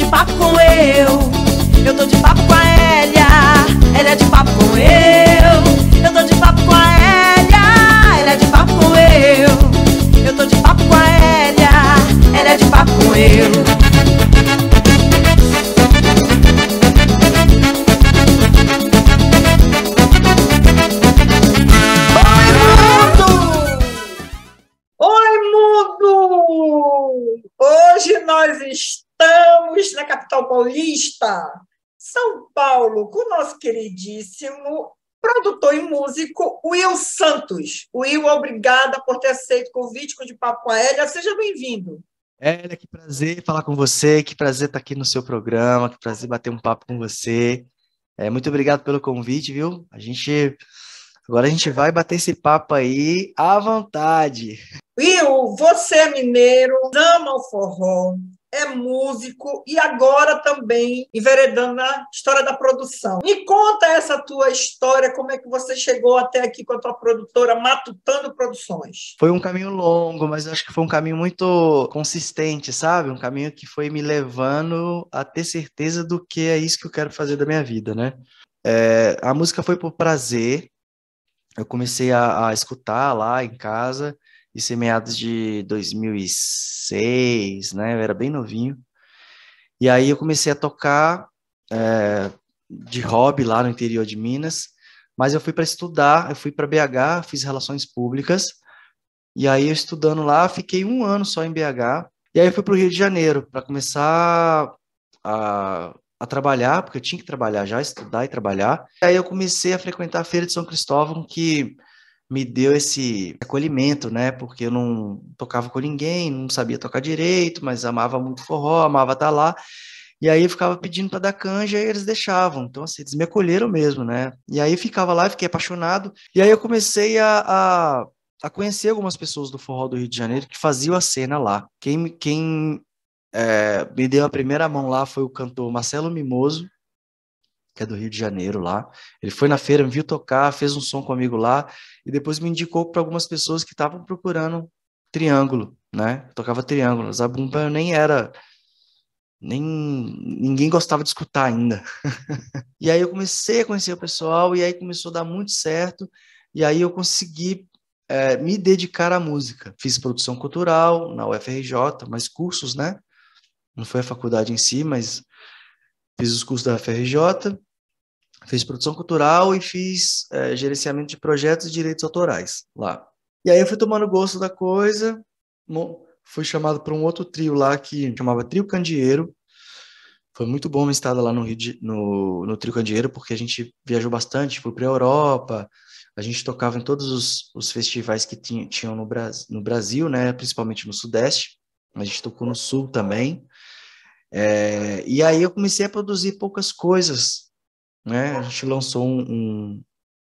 papo com eu tô de papo com a Hélia, ela é de papo com eu tô de papo com a Hélia, ela é de papo com eu tô de papo com a Hélia, ela é de papo com eu. Hoje nós estamos na capital paulista, São Paulo, com o nosso queridíssimo produtor e músico Will Santos. Will, obrigada por ter aceito o convite de Papo com a Hélia. Seja bem-vindo. Hélia, que prazer falar com você, que prazer estar aqui no seu programa, que prazer bater um papo com você. Muito obrigado pelo convite, viu? Agora a gente vai bater esse papo aí à vontade. Will, você é mineiro, ama o forró, é músico e agora também enveredando na história da produção. Me conta essa tua história, como é que você chegou até aqui com a tua produtora Matutando Produções? Foi um caminho longo, mas acho que foi um caminho muito consistente, sabe? Um caminho que foi me levando a ter certeza do que é isso que eu quero fazer da minha vida, né? A música foi por prazer. Eu comecei a escutar lá em casa, isso em meados de 2006, né? Eu era bem novinho. E aí eu comecei a tocar de hobby lá no interior de Minas, mas eu fui para estudar, eu fui para BH, fiz relações públicas, e aí eu estudando lá, fiquei 1 ano só em BH, e aí eu fui para o Rio de Janeiro para começar a trabalhar, porque eu tinha que trabalhar já, estudar e trabalhar. Aí eu comecei a frequentar a Feira de São Cristóvão, que me deu esse acolhimento, né? Porque eu não tocava com ninguém, não sabia tocar direito, mas amava muito forró, amava estar lá. E aí eu ficava pedindo para dar canja e eles deixavam. Então, assim, eles me acolheram mesmo, né? E aí eu ficava lá, fiquei apaixonado. E aí eu comecei a conhecer algumas pessoas do forró do Rio de Janeiro que faziam a cena lá. Quem me deu a primeira mão lá foi o cantor Marcelo Mimoso, que é do Rio de Janeiro lá. Ele foi na feira, me viu tocar, fez um som comigo lá, e depois me indicou para algumas pessoas que estavam procurando triângulo, né? Eu tocava triângulo. Zabumba ninguém gostava de escutar ainda. E aí eu comecei a conhecer o pessoal, e aí começou a dar muito certo, e aí eu consegui me dedicar à música. Fiz produção cultural na UFRJ, mais cursos, né? Não foi a faculdade em si, mas fiz os cursos da UFRJ, fiz produção cultural e fiz gerenciamento de projetos e direitos autorais lá. E aí eu fui tomando gosto da coisa, fui chamado para um outro trio lá que chamava Trio Candeeiro. Foi muito bom uma estada lá no no Trio Candeeiro, porque a gente viajou bastante, foi para a Europa, a gente tocava em todos os festivais que tinham no Brasil, né, principalmente no Sudeste, a gente tocou no Sul também. E aí eu comecei a produzir poucas coisas, né? A gente lançou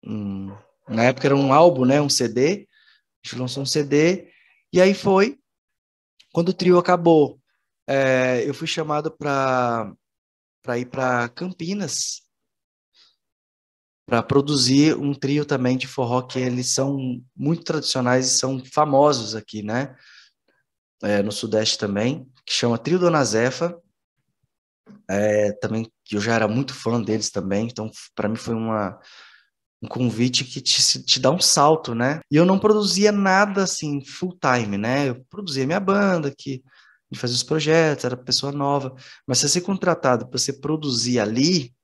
na época era um álbum, né? Um CD. A gente lançou um CD e aí foi quando o trio acabou. Eu fui chamado para ir para Campinas para produzir um trio também de forró que eles são muito tradicionais e são famosos aqui, né? No Sudeste também, que chama Trio Dona Zefa. Também que eu já era muito fã deles também, então para mim foi um convite que te dá um salto, né? E eu não produzia nada assim full time, né? Eu produzia minha banda, que a gente fazia os projetos, era pessoa nova, mas se você ser contratado para você produzir ali,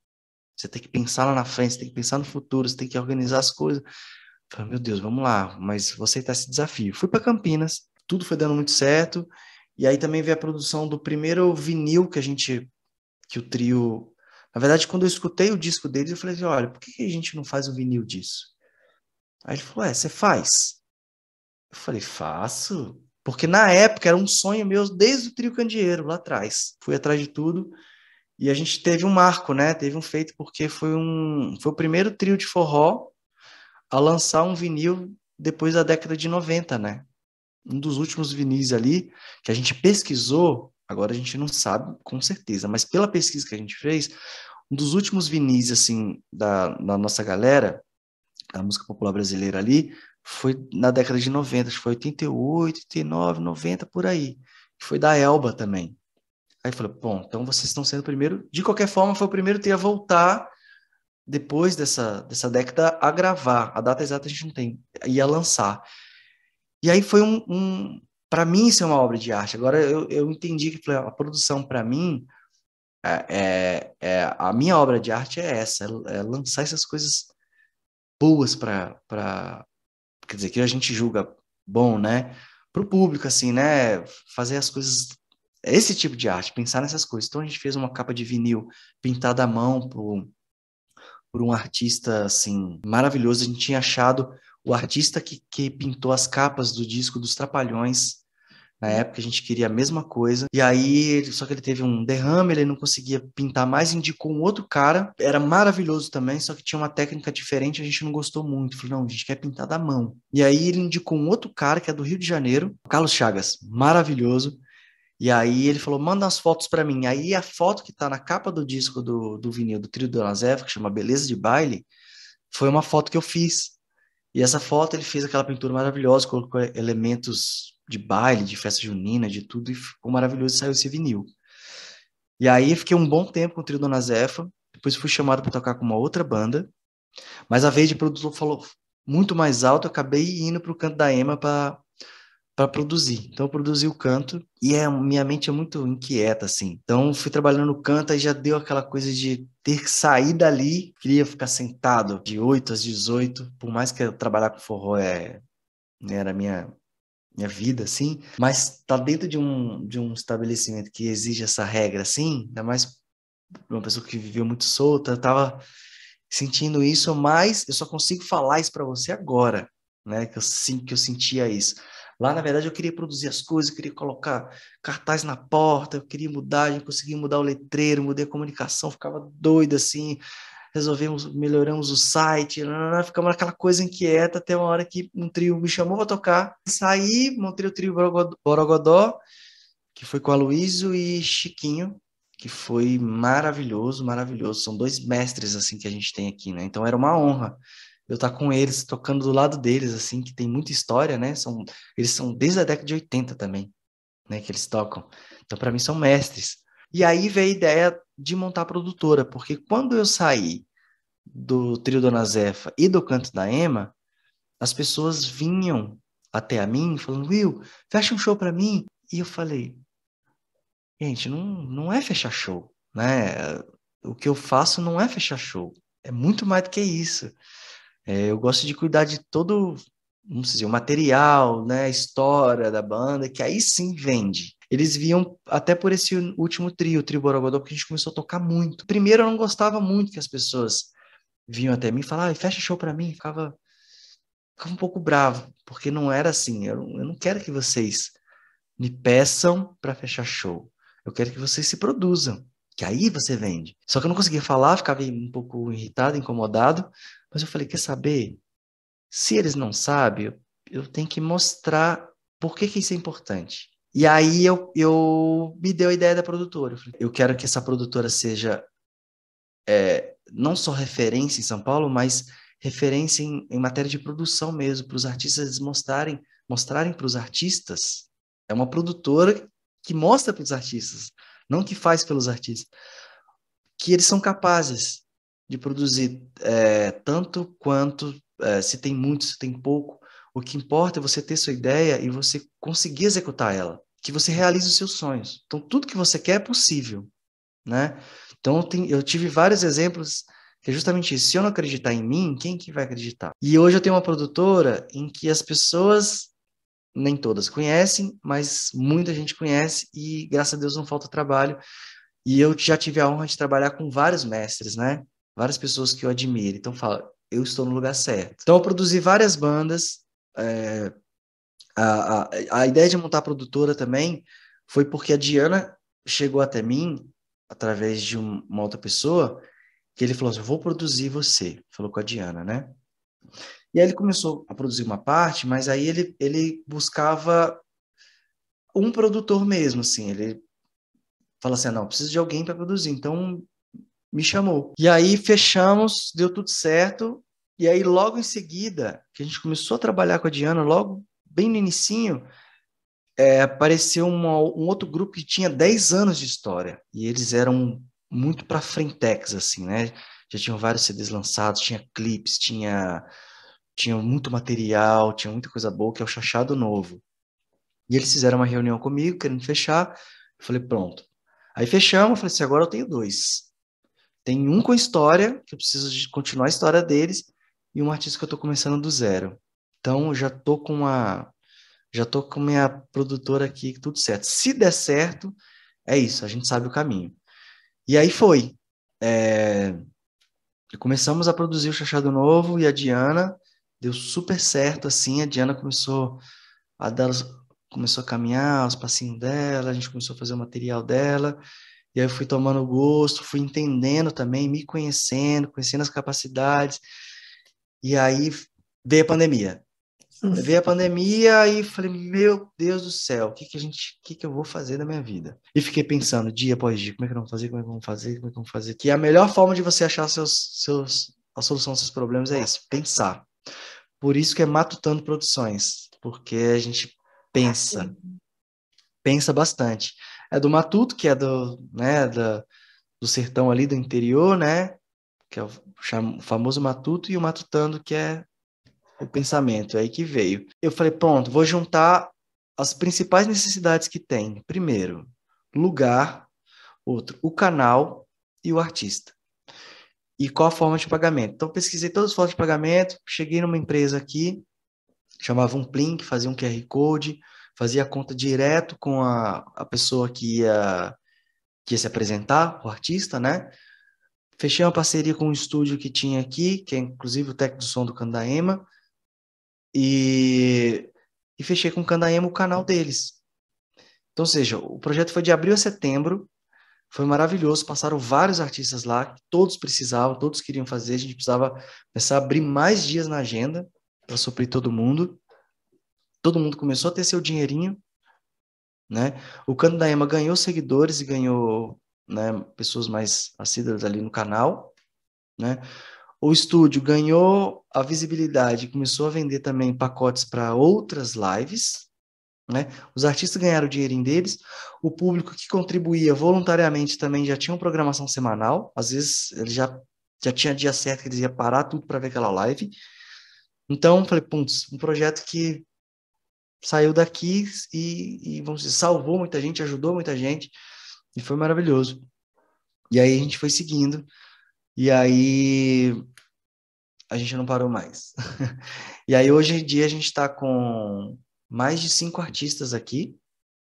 você tem que pensar lá na frente, você tem que pensar no futuro, você tem que organizar as coisas. Eu falei, meu Deus, vamos lá, mas vou aceitar esse desafio. Fui para Campinas, tudo foi dando muito certo, e aí também veio a produção do primeiro vinil que o trio... Na verdade, quando eu escutei o disco deles, eu falei assim, olha, por que a gente não faz o vinil disso? Aí ele falou, você faz? Eu falei, faço. Porque na época era um sonho meu desde o Trio Candeeiro, lá atrás. Fui atrás de tudo e a gente teve um marco, né? Teve um feito porque foi o primeiro trio de forró a lançar um vinil depois da década de 90, né? Um dos últimos vinis ali que a gente pesquisou, agora a gente não sabe com certeza, mas pela pesquisa que a gente fez, um dos últimos vinis, assim, da nossa galera, da música popular brasileira ali, foi na década de 90, acho que foi 88, 89, 90, por aí. Foi da Elba também. Aí eu falei, bom, então vocês estão sendo o primeiro. De qualquer forma, foi o primeiro a voltar depois dessa década a gravar. A data exata a gente não tem, ia lançar. E aí foi para mim isso é uma obra de arte. Agora eu entendi que a produção para mim a minha obra de arte é essa, é lançar essas coisas boas para quer dizer que a gente julga bom, né? Para o público assim, né? Fazer as coisas esse tipo de arte, pensar nessas coisas. Então a gente fez uma capa de vinil pintada à mão por um artista assim maravilhoso. A gente tinha achado o artista que pintou as capas do disco dos Trapalhões. Na época a gente queria a mesma coisa. E aí, só que ele teve um derrame, ele não conseguia pintar mais, indicou um outro cara, era maravilhoso também, só que tinha uma técnica diferente, a gente não gostou muito. Falei, não, a gente quer pintar da mão. E aí ele indicou um outro cara que é do Rio de Janeiro, o Carlos Chagas, maravilhoso. E aí ele falou, manda as fotos para mim. Aí a foto que tá na capa do disco do vinil do Trio Dona Zefa, que chama Beleza de Baile, foi uma foto que eu fiz. E essa foto ele fez aquela pintura maravilhosa, colocou elementos de baile, de festa junina, de tudo, e ficou maravilhoso e saiu esse vinil. E aí fiquei um bom tempo com o Trio Dona Zefa, depois fui chamado para tocar com uma outra banda, mas a vez de produtor falou muito mais alto, eu acabei indo para o Canto da Ema para produzir. Então eu produzi o canto e minha mente é muito inquieta assim. Então fui trabalhando no canto e já deu aquela coisa de ter que sair dali, queria ficar sentado de 8 às 18, por mais que eu trabalhar com forró era minha vida assim, mas tá dentro de um estabelecimento que exige essa regra assim, ainda mais uma pessoa que viveu muito solta, eu tava sentindo isso, mas eu só consigo falar isso para você agora, né? Que eu sentia isso. Lá, na verdade, eu queria produzir as coisas, eu queria colocar cartaz na porta, eu queria mudar, eu consegui mudar o letreiro, mudei a comunicação, ficava doido assim, melhoramos o site, ficamos naquela coisa inquieta até uma hora que um trio me chamou para tocar, saí, montei o trio Borogodó, que foi com a Aloysio e Chiquinho, que foi maravilhoso, maravilhoso. São dois mestres assim que a gente tem aqui, né? Então era uma honra eu estar com eles, tocando do lado deles, assim, que tem muita história, né? Eles são desde a década de 80 também, né? Que eles tocam. Então, para mim, são mestres. E aí veio a ideia de montar a produtora, porque quando eu saí do Trio Dona Zefa e do Canto da Ema, as pessoas vinham até a mim falando, Will, fecha um show para mim. E eu falei, gente, não é fechar show, né? O que eu faço não é fechar show, é muito mais do que isso. Eu gosto de cuidar de todo, vamos dizer, o material, né, a história da banda, que aí sim vende. Eles viam até por esse último trio, o Trio Borogodó, porque a gente começou a tocar muito. Primeiro eu não gostava muito que as pessoas vinham até mim e falavam, fecha show para mim, ficava um pouco bravo, porque não era assim. Eu não quero que vocês me peçam para fechar show. Eu quero que vocês se produzam, que aí você vende. Só que eu não conseguia falar, ficava um pouco irritado, incomodado, mas eu falei, quer saber? Se eles não sabem, eu tenho que mostrar por que isso é importante. E aí eu me deu a ideia da produtora. Eu quero que essa produtora seja não só referência em São Paulo, mas referência em matéria de produção mesmo, para os artistas mostrarem para os artistas. É uma produtora que mostra para os artistas, não que faz pelos artistas, que eles são capazes de produzir tanto quanto, se tem muito, se tem pouco. O que importa é você ter sua ideia e você conseguir executar ela, que você realize os seus sonhos. Então, tudo que você quer é possível, né? Então, eu tive vários exemplos que é justamente isso. Se eu não acreditar em mim, quem que vai acreditar? E hoje eu tenho uma produtora em que as pessoas, nem todas conhecem, mas muita gente conhece e, graças a Deus, não falta trabalho. E eu já tive a honra de trabalhar com vários mestres, né? Várias pessoas que eu admiro. Então, fala, eu estou no lugar certo. Então, eu produzi várias bandas. A ideia de montar a produtora também foi porque a Diana chegou até mim, através de uma outra pessoa, que ele falou assim, eu vou produzir você. Falou com a Diana, né? E aí ele começou a produzir uma parte, mas aí ele buscava um produtor mesmo, assim. Ele falou assim, não, preciso de alguém para produzir. Então, me chamou. E aí fechamos, deu tudo certo. E aí logo em seguida, que a gente começou a trabalhar com a Diana, logo bem no inicinho, apareceu um outro grupo que tinha 10 anos de história, e eles eram muito para frentex, assim, né? Já tinham vários CDs lançados, tinha clipes, tinha muito material, tinha muita coisa boa, que é o Chachado Novo. E eles fizeram uma reunião comigo, querendo fechar. Eu falei, pronto. Aí fechamos, eu falei assim, agora eu tenho dois. Tem um com história, que eu preciso de continuar a história deles, e um artista que eu tô começando do zero. Então, eu já tô com minha produtora aqui, tudo certo. Se der certo, é isso, a gente sabe o caminho. E aí foi. É, começamos a produzir o Chachado Novo e a Diana deu super certo, assim, a Diana a dar, começou a caminhar os passinhos dela, a gente começou a fazer o material dela, e aí eu fui tomando gosto, fui entendendo também, me conhecendo, conhecendo as capacidades, e aí veio a pandemia. Veio a pandemia e falei, meu Deus do céu, o que que eu vou fazer da minha vida? E fiquei pensando, dia após dia, como é que eu vou fazer, como é que eu vou fazer, como é que eu vou fazer? Que a melhor forma de você achar a solução dos seus problemas é isso, pensar. Por isso que é Matutando Produções, porque a gente pensa, pensa bastante. É do Matuto, que é do sertão ali do interior, né? Que é o famoso Matuto, e o Matutando, que é o pensamento, é aí que veio. Eu falei, pronto, vou juntar as principais necessidades que tem. Primeiro, lugar, outro, o canal e o artista. E qual a forma de pagamento? Então, pesquisei todas as formas de pagamento, cheguei numa empresa aqui, chamava um Plim, que fazia um QR Code, fazia a conta direto com a pessoa que ia se apresentar, o artista, né? Fechei uma parceria com um estúdio que tinha aqui, que é inclusive o técnico do som do Candaema, e fechei com o Candaema o canal deles. Então, ou seja, o projeto foi de abril a setembro, foi maravilhoso, passaram vários artistas lá, todos precisavam, todos queriam fazer, a gente precisava começar a abrir mais dias na agenda para suprir todo mundo começou a ter seu dinheirinho, né? O Candaema ganhou seguidores e ganhou, né, pessoas mais assíduas ali no canal, né? O estúdio ganhou a visibilidade, começou a vender também pacotes para outras lives, né? Os artistas ganharam o dinheirinho deles, o público que contribuía voluntariamente também já tinha uma programação semanal, às vezes ele já tinha dia certo que eles iam parar tudo para ver aquela live. Então, falei, putz, um projeto que saiu daqui e vamos dizer, salvou muita gente, ajudou muita gente, e foi maravilhoso. E aí a gente foi seguindo, e aí a gente não parou mais. E aí hoje em dia a gente está com mais de 5 artistas aqui,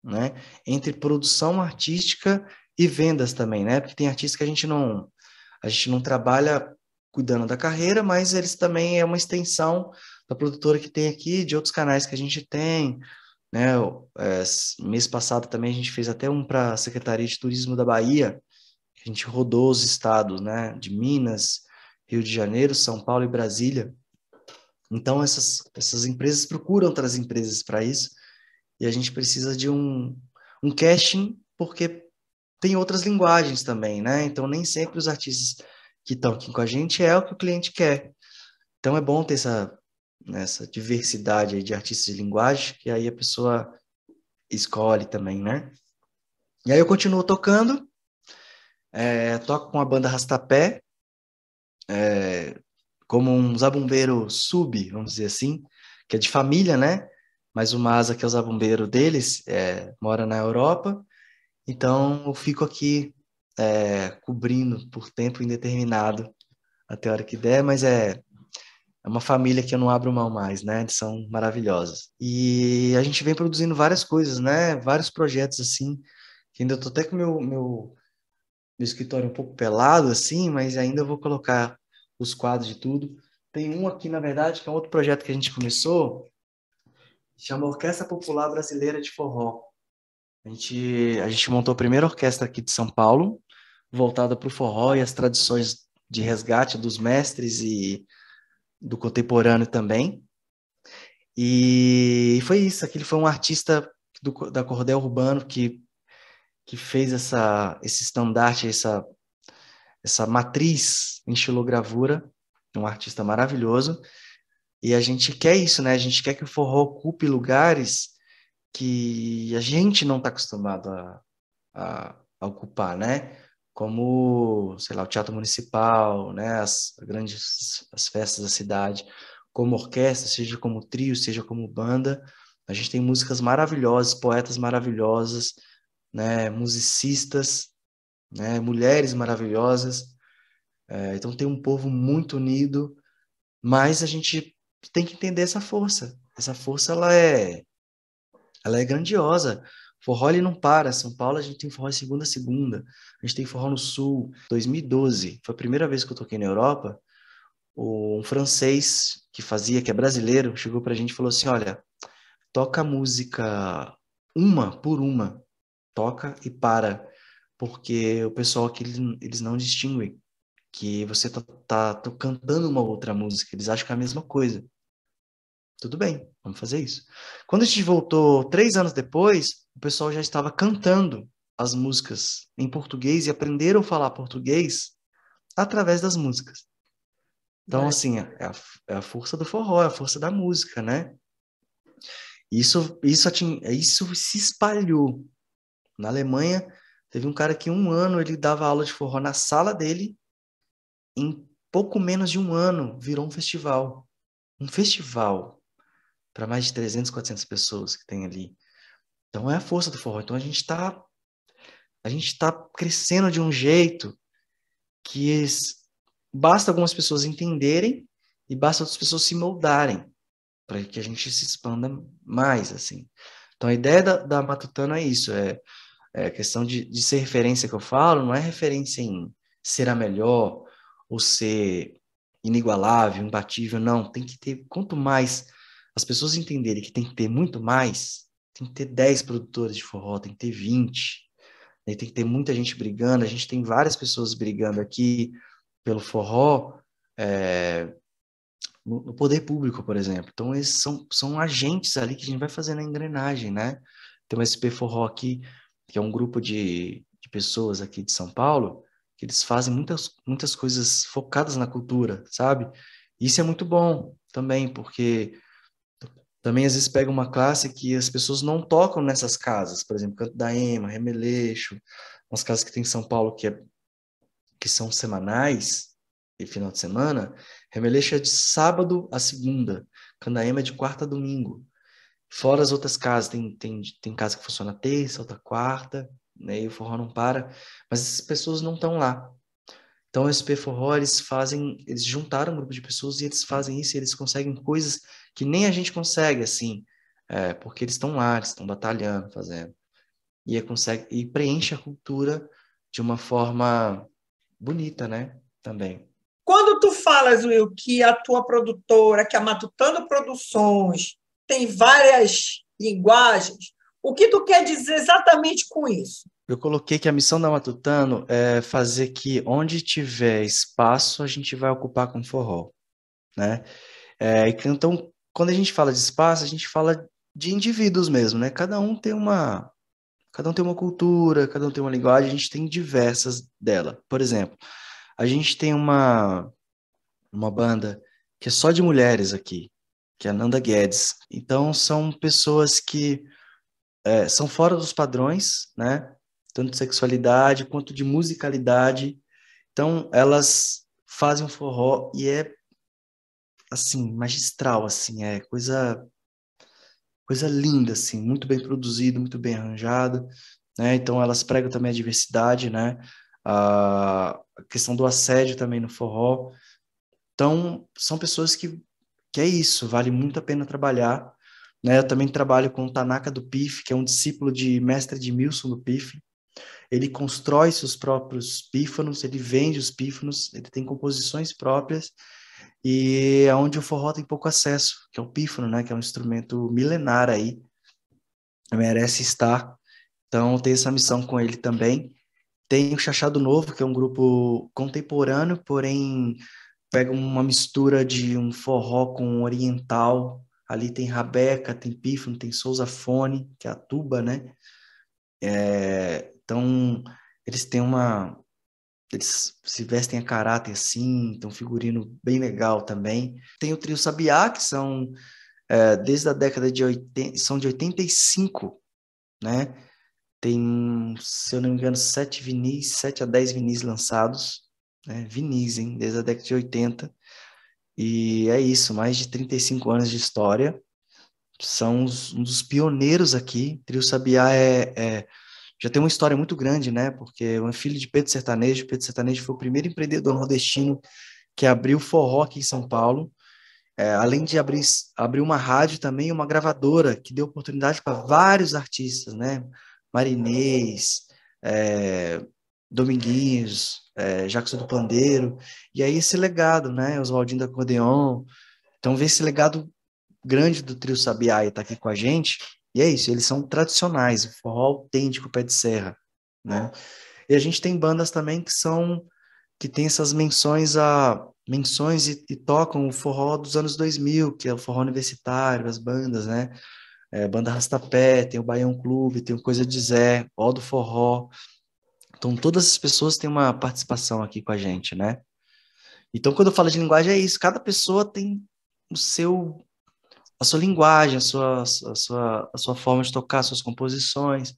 né? Entre produção artística e vendas também, né? Porque tem artistas que a gente não trabalha cuidando da carreira, mas eles também é uma extensão da produtora que tem aqui, de outros canais que a gente tem, né? Mês passado também a gente fez até um para a Secretaria de Turismo da Bahia, a gente rodou os estados, né? De Minas, Rio de Janeiro, São Paulo e Brasília. Então essas empresas procuram outras empresas para isso, e a gente precisa de um casting, porque tem outras linguagens também, né? Então, nem sempre os artistas que estão aqui com a gente é o que o cliente quer. Então, é bom ter essa diversidade aí de artistas de linguagem, que aí a pessoa escolhe também, né? E aí eu continuo tocando, toco com a banda Rastapé, como um zabumbeiro sub, vamos dizer assim, que é de família, né? Mas o Masa, que é o zabumbeiro deles, mora na Europa. Então, eu fico aqui cobrindo por tempo indeterminado, até a hora que der, mas é uma família que eu não abro mão mais, né? Eles são maravilhosos. E a gente vem produzindo várias coisas, né? Vários projetos, assim, que ainda estou até com meu escritório um pouco pelado, assim, mas ainda vou colocar os quadros de tudo. Tem um aqui, na verdade, que é um outro projeto que a gente começou, chama Orquestra Popular Brasileira de Forró. A gente montou a primeira orquestra aqui de São Paulo, voltada para o forró e as tradições de resgate dos mestres e do contemporâneo também. E foi isso. Aquele foi um artista da Cordel Urbano que fez esse estandarte, essa matriz em xilogravura, um artista maravilhoso. E a gente quer isso, né? A gente quer que o forró ocupe lugares que a gente não está acostumado a ocupar, né? Como, sei lá, o Teatro Municipal, né? As festas da cidade, como orquestra, seja como trio, seja como banda. A gente tem músicas maravilhosas, poetas maravilhosas, né? Musicistas, né? Mulheres maravilhosas. Então tem um povo muito unido, mas a gente tem que entender essa força. Essa força, ela é grandiosa. Forró, ele não para. São Paulo, a gente tem forró de segunda a segunda. A gente tem forró no Sul. 2012, foi a primeira vez que eu toquei na Europa. Um francês que é brasileiro, chegou pra gente e falou assim, olha, toca a música uma por uma. Toca e para. Porque o pessoal aqui, eles não distinguem que você tá cantando uma outra música. Eles acham que é a mesma coisa. Tudo bem, vamos fazer isso. Quando a gente voltou 3 anos depois, o pessoal já estava cantando as músicas em português e aprenderam a falar português através das músicas. Então, assim, é a força do forró, é a força da música, né? Isso se espalhou. Na Alemanha, teve um cara que 1 ano ele dava aula de forró na sala dele, em pouco menos de 1 ano virou um festival. Um festival para mais de 300, 400 pessoas que tem ali. Então é a força do forró. Então a gente tá crescendo de um jeito que basta algumas pessoas entenderem e basta outras pessoas se moldarem para que a gente se expanda mais, assim. Então a ideia da Matutano é isso, é questão de ser referência que eu falo, não é referência em ser a melhor ou ser inigualável, imbatível, não. Tem que ter, quanto mais as pessoas entenderem que tem que ter muito mais, tem que ter 10 produtores de forró, tem que ter 20, né? Tem que ter muita gente brigando, a gente tem várias pessoas brigando aqui pelo forró, no poder público, por exemplo. Então, esses são agentes ali que a gente vai fazendo a engrenagem, né? Tem o SP Forró aqui, que é um grupo de pessoas aqui de São Paulo, que eles fazem muitas coisas focadas na cultura, sabe? Isso é muito bom também, porque também às vezes pega uma classe que as pessoas não tocam nessas casas, por exemplo, Canto da Ema, Remeleixo, umas casas que tem em São Paulo que são semanais e final de semana. Remeleixo é de sábado a segunda, Candaema é de quarta a domingo. Fora as outras casas, tem casa que funciona terça, outra quarta, né, e o forró não para, mas essas pessoas não estão lá. Então, o SP Forró, eles juntaram um grupo de pessoas e eles fazem isso, e eles conseguem coisas que nem a gente consegue, assim, porque eles estão lá, eles estão batalhando, fazendo. E preenche a cultura de uma forma bonita, né? Também. Quando tu falas, Will, que a tua produtora, que a Matutano Produções, tem várias linguagens, o que tu quer dizer exatamente com isso? Eu coloquei que a missão da Matutano é fazer que onde tiver espaço, a gente vai ocupar com forró, né? Então, quando a gente fala de espaço, a gente fala de indivíduos mesmo, né? Cada um tem uma cultura, cada um tem uma linguagem, a gente tem diversas dela. Por exemplo, a gente tem uma banda que é só de mulheres aqui, que é a Nanda Guedes. Então, são pessoas que são fora dos padrões, né? Tanto de sexualidade quanto de musicalidade. Então, elas fazem um forró e é, assim, magistral, assim, é coisa linda, assim, muito bem produzido, muito bem arranjado, né? Então, elas pregam também a diversidade, né? A questão do assédio também no forró. Então, são pessoas que é isso, vale muito a pena trabalhar, né? Eu também trabalho com o Tanaka do PIF, que é um discípulo de mestre Edmilson do PIF. Ele constrói seus próprios pífanos, ele vende os pífanos, ele tem composições próprias, e é onde o forró tem pouco acesso, que é o pífano, né? Que é um instrumento milenar aí, merece estar. Então, tem essa missão com ele também. Tem o Chachado Novo, que é um grupo contemporâneo, porém pega uma mistura de um forró com um oriental. Ali tem rabeca, tem pífano, tem sousafone, que é a tuba, né? Então, eles têm eles se vestem a caráter assim, tem um figurino bem legal também. Tem o trio Sabiá, que são desde a década de 80, são de 85, né? Tem, se eu não me engano, 7 a 10 vinis lançados, né? Vinis, hein? Desde a década de 80. E é isso, mais de 35 anos de história. São um dos pioneiros aqui. Trio Sabiá já tem uma história muito grande, né? Porque é filho de Pedro Sertanejo. Pedro Sertanejo foi o primeiro empreendedor nordestino que abriu forró aqui em São Paulo. Além de abrir uma rádio também, uma gravadora que deu oportunidade para vários artistas, né? Marinês, Dominguinhos, Jackson do Pandeiro. E aí esse legado, né? Oswaldinho do Acordeon. Então, ver esse legado grande do Trio Sabiá está aqui com a gente, e é isso, eles são tradicionais, o forró autêntico, pé de serra, né? E a gente tem bandas também que tem essas menções e tocam o forró dos anos 2000, que é o forró universitário, as bandas, né? Banda Rastapé, tem o Baião Clube, tem o Coisa de Zé, Ó do Forró. Então, todas as pessoas têm uma participação aqui com a gente, né? Então, quando eu falo de linguagem, é isso, cada pessoa tem a sua linguagem, a sua forma de tocar, suas composições,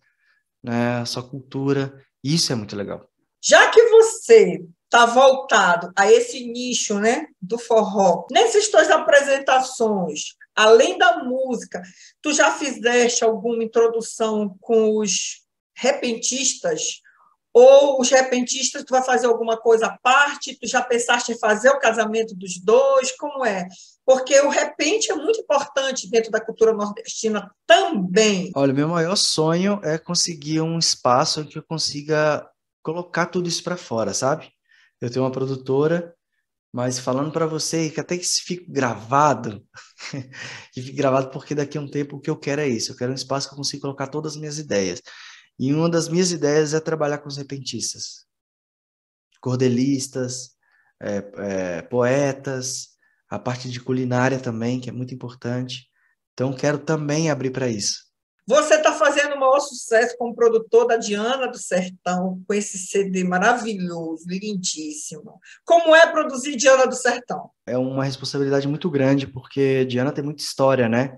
né, a sua cultura. Isso é muito legal. Já que você está voltado a esse nicho, né, do forró, nessas tuas apresentações, além da música, tu já fizeste alguma introdução com os repentistas? Ou os repentistas, tu vai fazer alguma coisa à parte? Tu já pensaste em fazer o casamento dos dois? Como é? Porque o repente é muito importante dentro da cultura nordestina também. Olha, meu maior sonho é conseguir um espaço em que eu consiga colocar tudo isso para fora, sabe? Eu tenho uma produtora, mas falando para você que até que isso fique gravado, que fique gravado porque daqui a um tempo o que eu quero é isso. Eu quero um espaço que eu consiga colocar todas as minhas ideias. E uma das minhas ideias é trabalhar com os repentistas, cordelistas, poetas, a parte de culinária também, que é muito importante. Então, quero também abrir para isso. Você está fazendo o maior sucesso como produtor da Diana do Sertão, com esse CD maravilhoso, lindíssimo. Como é produzir Diana do Sertão? É uma responsabilidade muito grande, porque Diana tem muita história, né?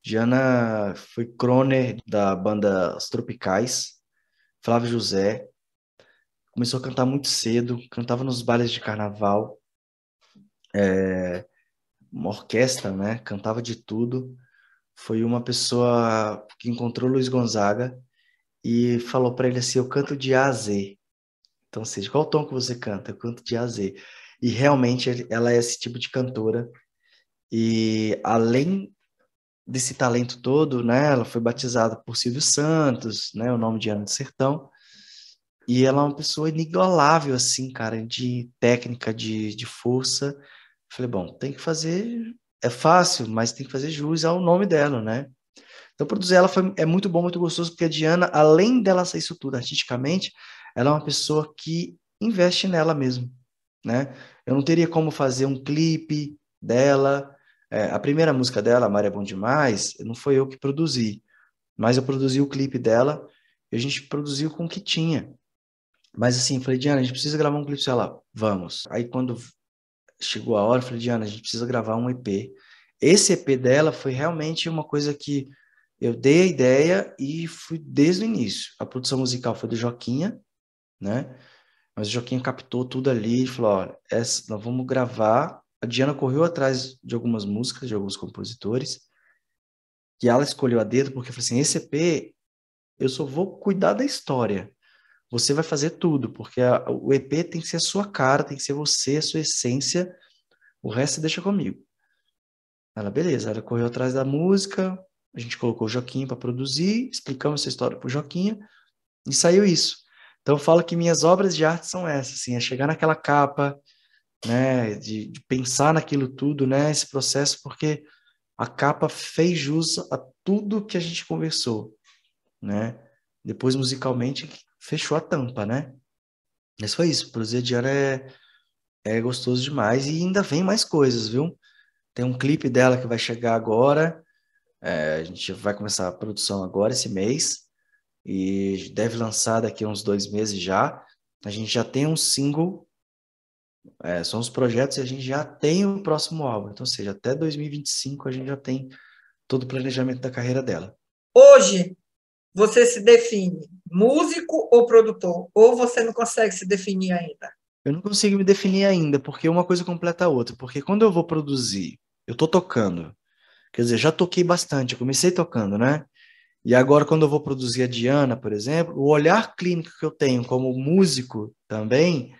Diana foi crooner da banda Os Tropicais, Flávio José. Começou a cantar muito cedo, cantava nos bailes de carnaval, uma orquestra, né? Cantava de tudo. Foi uma pessoa que encontrou Luiz Gonzaga e falou para ele assim: eu canto de A a Z. Então, seja, qual tom que você canta? Eu canto de A a Z. E realmente ela é esse tipo de cantora. E além desse talento todo, né, ela foi batizada por Silvio Santos, né, o nome de Ana do Sertão. E ela é uma pessoa inigualável, assim, cara, de técnica, de força. Falei, bom, tem que fazer. É fácil, mas tem que fazer jus ao nome dela, né? Então, produzir ela é muito bom, muito gostoso, porque a Diana, além dela ser isso tudo artisticamente, ela é uma pessoa que investe nela mesmo, né? Eu não teria como fazer um clipe dela. A primeira música dela, Amar é Bom Demais, não foi eu que produzi, mas eu produzi o clipe dela e a gente produziu com o que tinha. Mas assim, falei, Diana, a gente precisa gravar um clipe, sei lá, vamos. Aí quando chegou a hora, eu falei, Diana, a gente precisa gravar um EP. Esse EP dela foi realmente uma coisa que eu dei a ideia e fui desde o início. A produção musical foi do Joquinha, né? Mas o Joquinha captou tudo ali e falou, olha, nós vamos gravar. A Diana correu atrás de algumas músicas, de alguns compositores, que ela escolheu a dedo, porque eu falei assim, esse EP, eu só vou cuidar da história. Você vai fazer tudo, porque o EP tem que ser a sua cara, tem que ser você, a sua essência, o resto deixa comigo. Ela, beleza, ela correu atrás da música, a gente colocou o Joquinha para produzir, explicamos essa história pro Joquinha, e saiu isso. Então eu falo que minhas obras de arte são essas, assim, é chegar naquela capa, né, de pensar naquilo tudo, né, esse processo, porque a capa fez jus a tudo que a gente conversou, né? Depois, musicalmente, fechou a tampa, né? Mas foi isso, produzir a Diana é gostoso demais e ainda vem mais coisas, viu? Tem um clipe dela que vai chegar agora, a gente vai começar a produção agora esse mês e deve lançar daqui a uns 2 meses já. A gente já tem um single São os projetos e a gente já tem o próximo álbum. Então, ou seja, até 2025 a gente já tem todo o planejamento da carreira dela. Hoje, você se define músico ou produtor? Ou você não consegue se definir ainda? Eu não consigo me definir ainda, porque uma coisa completa a outra. Porque quando eu vou produzir, eu tô tocando. Quer dizer, já toquei bastante, eu comecei tocando, né? E agora, quando eu vou produzir a Diana, por exemplo, o olhar clínico que eu tenho como músico também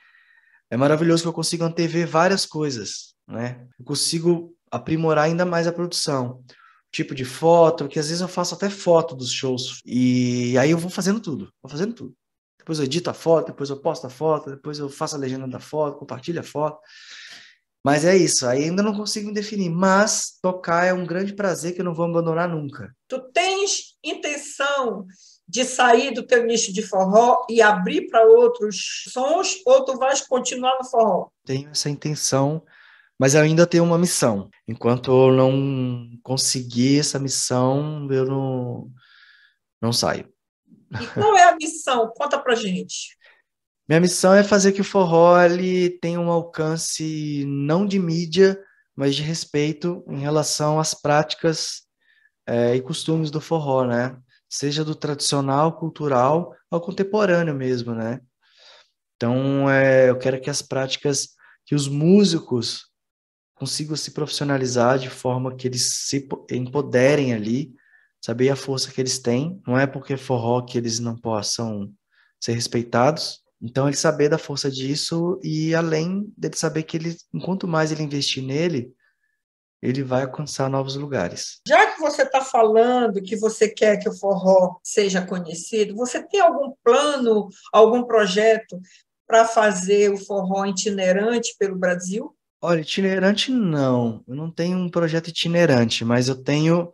é maravilhoso, que eu consigo antever várias coisas, né? Eu consigo aprimorar ainda mais a produção. Tipo de foto, que às vezes eu faço até foto dos shows. E aí eu vou fazendo tudo, vou fazendo tudo. Depois eu edito a foto, depois eu posto a foto, depois eu faço a legenda da foto, compartilho a foto. Mas é isso, aí ainda não consigo me definir. Mas tocar é um grande prazer que eu não vou abandonar nunca. Tu tens intenção de sair do teu nicho de forró e abrir para outros sons, ou tu vais continuar no forró? Tenho essa intenção, mas eu ainda tenho uma missão. Enquanto eu não conseguir essa missão, eu não saio. E qual é a missão? Conta pra gente. Minha missão é fazer que o forró ele tenha um alcance não de mídia, mas de respeito em relação às práticas e costumes do forró, né? Seja do tradicional, cultural, ao contemporâneo mesmo, né? Então, eu quero que as práticas, que os músicos consigam se profissionalizar de forma que eles se empoderem ali, saber a força que eles têm. Não é porque é forró que eles não possam ser respeitados. Então, ele saber da força disso e além dele saber que ele, enquanto mais ele investir nele, ele vai alcançar novos lugares. Já que você está falando que você quer que o forró seja conhecido, você tem algum plano, algum projeto para fazer o forró itinerante pelo Brasil? Olha, itinerante não. Eu não tenho um projeto itinerante, mas eu tenho.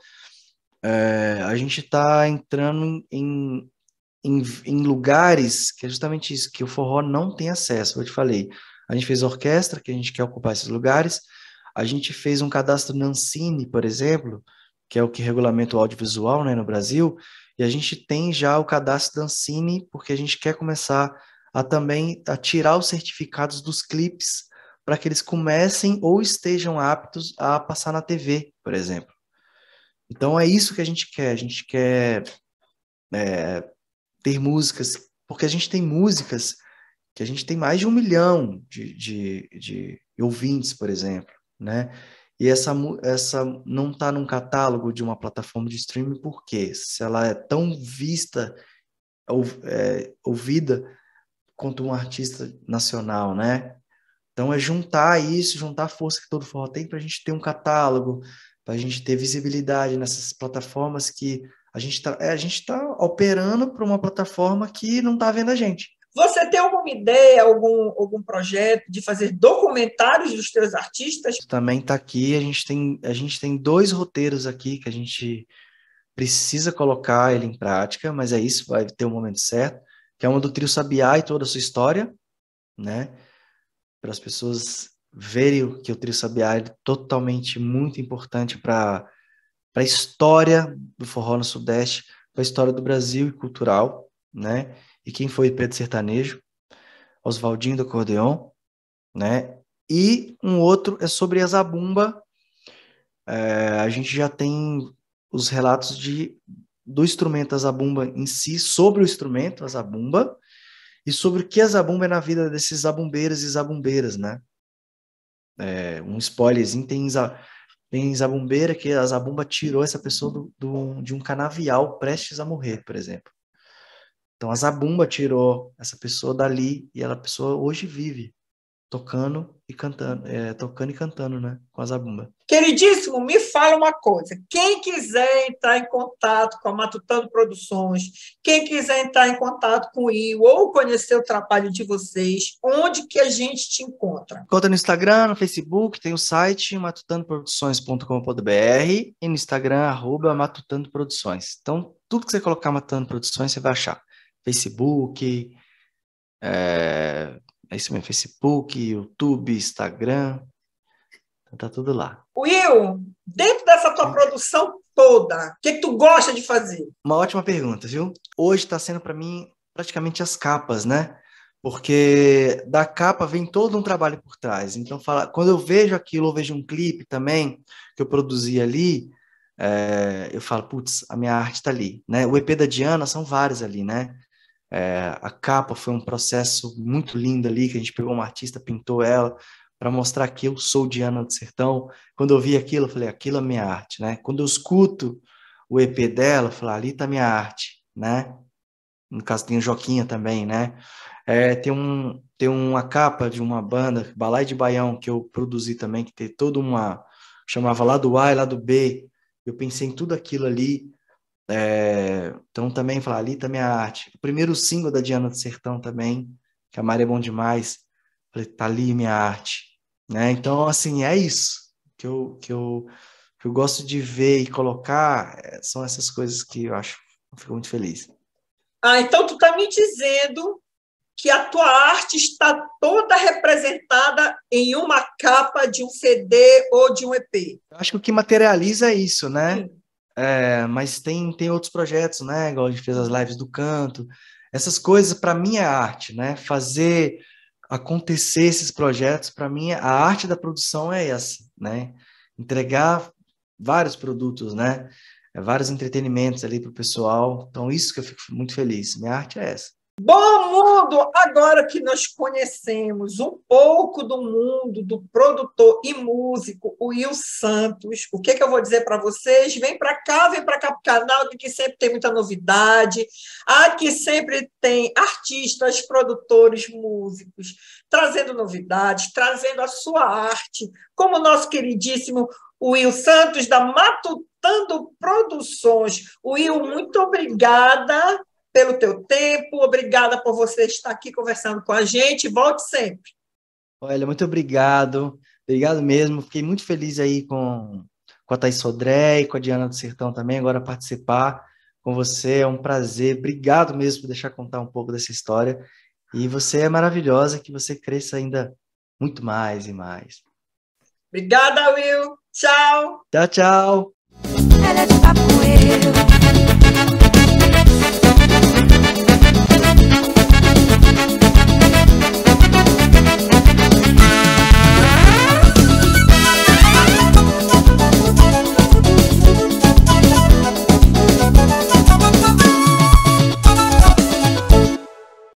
A gente está entrando em lugares que é justamente isso, que o forró não tem acesso. Eu te falei, a gente fez orquestra, que a gente quer ocupar esses lugares. A gente fez um cadastro na Ancine, por exemplo, que é o que regulamenta o audiovisual, né, no Brasil, e a gente tem já o cadastro da Ancine, porque a gente quer começar a também a tirar os certificados dos clipes para que eles comecem ou estejam aptos a passar na TV, por exemplo. Então é isso que a gente quer ter músicas, porque a gente tem músicas que a gente tem mais de 1 milhão de ouvintes, por exemplo, né? E essa não está num catálogo de uma plataforma de streaming, por quê? Se ela é tão vista, ouvida, quanto um artista nacional, né? Então é juntar isso, juntar a força que todo forró tem para a gente ter um catálogo, para a gente ter visibilidade nessas plataformas que a gente está operando para uma plataforma que não está vendo a gente. Você tem alguma ideia, algum projeto de fazer documentários dos teus artistas? Também está aqui, a gente tem 2 roteiros aqui que a gente precisa colocar ele em prática, mas é isso, vai ter o momento certo, que é uma do Trio Sabiá e toda a sua história, né? Para as pessoas verem que o Trio Sabiá é totalmente muito importante para a história do forró no Sudeste, para a história do Brasil e cultural, né? E quem foi Pedro Sertanejo, Oswaldinho do Acordeon, né? E um outro é sobre a zabumba. A gente já tem os relatos do instrumento a zabumba em si, sobre o instrumento a zabumba, e sobre o que a zabumba é na vida desses zabumbeiros e zabumbeiras, né? Um spoilerzinho, tem zabumbeira que a zabumba tirou essa pessoa de um canavial prestes a morrer, por exemplo. Então a zabumba tirou essa pessoa dali e a pessoa hoje vive tocando e cantando, né, com a zabumba. Queridíssimo, me fala uma coisa. Quem quiser entrar em contato com a Matutando Produções, quem quiser entrar em contato com o Will ou conhecer o trabalho de vocês, onde que a gente te encontra? Conta no Instagram, no Facebook, tem o site matutandoproduções.com.br e no Instagram, @matutandoproduções. Então, tudo que você colocar Matutando Produções, você vai achar. Facebook, é isso mesmo, Facebook, YouTube, Instagram, então tá tudo lá. Will, dentro dessa tua produção toda, o que tu gosta de fazer? Uma ótima pergunta, viu? Hoje está sendo para mim praticamente as capas, né? porque da capa vem todo um trabalho por trás. Então, quando eu vejo aquilo, eu vejo um clipe também que eu produzi ali, eu falo, putz, a minha arte está ali, né? O EP da Diana são vários ali, né? A capa foi um processo muito lindo ali, que a gente pegou uma artista, pintou ela, para mostrar que eu sou Diana do Sertão. Quando eu vi aquilo, eu falei, aquilo é minha arte, né? Quando eu escuto o EP dela, eu falo, ali está minha arte, né? No caso, tem o Joquinha também, né? Tem uma capa de uma banda, Balai de Baião, que eu produzi também, que tem toda uma... chamava Lado A e Lado B. Eu pensei em tudo aquilo ali. Então, também, falar, ali tá minha arte. O primeiro single da Diana do Sertão também, que a Maria é bom demais. Falei, tá ali minha arte. Né? Então, assim, é isso que eu gosto de ver e colocar. São essas coisas que eu acho, eu fico muito feliz. Então tu está me dizendo que a tua arte está toda representada em uma capa de um CD ou de um EP. Eu acho que o que materializa é isso, né? Sim. Mas tem outros projetos, né? Igual a gente fez as lives do canto. Essas coisas, para mim, é arte, né? Fazer acontecer esses projetos, para mim, a arte da produção é essa, né? Entregar vários produtos, né? Vários entretenimentos ali para o pessoal. Então, isso que eu fico muito feliz. Minha arte é essa. Bom, mundo, agora que nós conhecemos um pouco do mundo do produtor e músico Will Santos, o que eu vou dizer para vocês? Vem para cá para o canal, que aqui sempre tem muita novidade, aqui sempre tem artistas, produtores, músicos, trazendo novidades, trazendo a sua arte, como o nosso queridíssimo Will Santos, da Matutando Produções. Will, muito obrigada pelo teu tempo, obrigada por você estar aqui conversando com a gente, volte sempre. Olha, muito obrigado mesmo, fiquei muito feliz aí com a Thaís Sodré e com a Diana do Sertão também, agora participar com você, é um prazer, obrigado mesmo por deixar contar um pouco dessa história, e você é maravilhosa, que você cresça ainda muito mais e mais. Obrigada, Will, tchau! Tchau, tchau! Ela é de papo com eu.